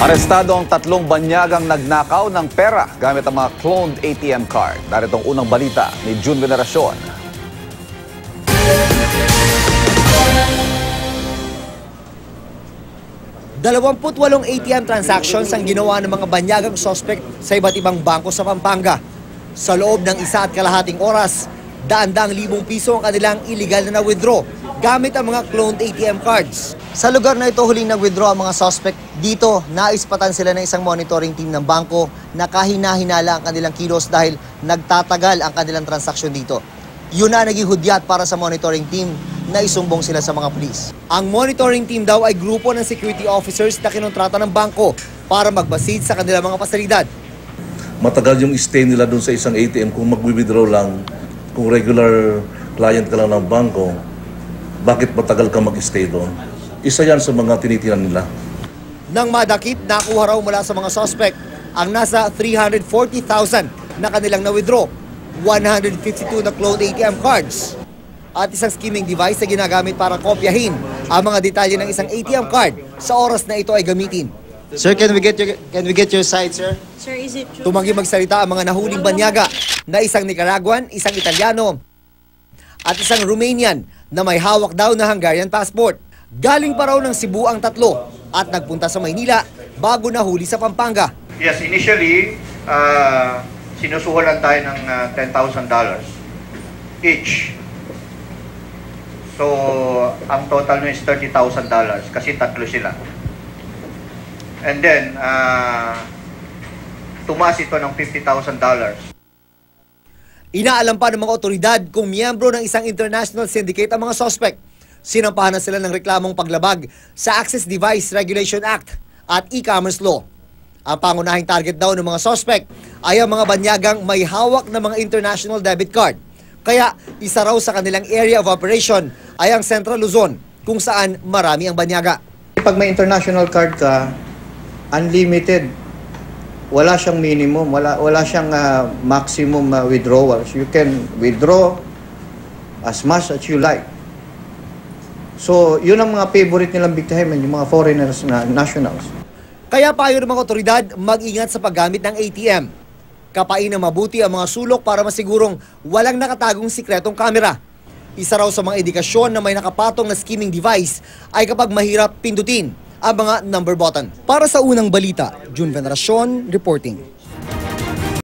Arestado ang tatlong banyagang nagnakaw ng pera gamit ang mga cloned ATM card. Narito ang unang balita ni June Veneracion. Dalawamputwalong ATM transactions ang ginawa ng mga banyagang suspect sa iba't ibang bangko sa Pampanga. Sa loob ng 1.5 oras, daan-daang libong piso ang kanilang illegal na na-withdraw gamit ang mga cloned ATM cards. Sa lugar na ito huling nag-withdraw ang mga suspect, dito naispatan sila ng isang monitoring team ng bangko na kahina-hinala ang kanilang kilos dahil nagtatagal ang kanilang transaksyon dito. Yun na naging hudyat para sa monitoring team na isumbong sila sa mga pulis. Ang monitoring team daw ay grupo ng security officers na kinontrata ng bangko para magbasid sa kanilang mga pasilidad. Matagal yung stay nila doon sa isang ATM kung mag-withdraw lang, kung regular client ka lang ng bangko, bakit matagal ka mag-stay doon? Isa yan sa mga tinitinan nila. Nang madakip, nakuha raw mula sa mga suspect ang nasa 340,000 na kanilang na-withdraw, 152 na cloned ATM cards, at isang skimming device na ginagamit para kopyahin ang mga detalye ng isang ATM card sa oras na ito ay gamitin. Sir, can we get your side, sir? Sir, is it true? Tumanggi magsalita ang mga nahuling banyaga na isang Nicaraguan, isang Italiano, at isang Romanian na may hawak daw na Hungarian passport. Galing pa raw ng Cebu ang tatlo at nagpunta sa Maynila bago nahuli sa Pampanga. Yes, initially, sinusuhulan tayo ng $10,000 each. So, ang total nyo is $30,000 kasi tatlo sila. And then, tumaas ito ng $50,000. Inaalam pa ng mga otoridad kung miyembro ng isang international syndicate ang mga suspect. Sinampahan na sila ng reklamong paglabag sa Access Device Regulation Act at e-commerce law. Ang pangunahing target daw ng mga suspect ay ang mga banyagang may hawak na mga international debit card. Kaya isa raw sa kanilang area of operation ay ang Central Luzon, kung saan marami ang banyaga. Pag may international card ka, unlimited. Wala siyang minimum, wala siyang maximum withdrawals. You can withdraw as much as you like. So, yun ang mga favorite nilang biktihin, yung mga foreigners na nationals. Kaya payo ng mga otoridad, mag-ingat sa paggamit ng ATM. Kapain na mabuti ang mga sulok para masigurong walang nakatagong sikretong kamera. Isa raw sa mga indikasyon na may nakapatong na skimming device ay kapag mahirap pindutin ang mga number button. Para sa unang balita, June Veneracion reporting.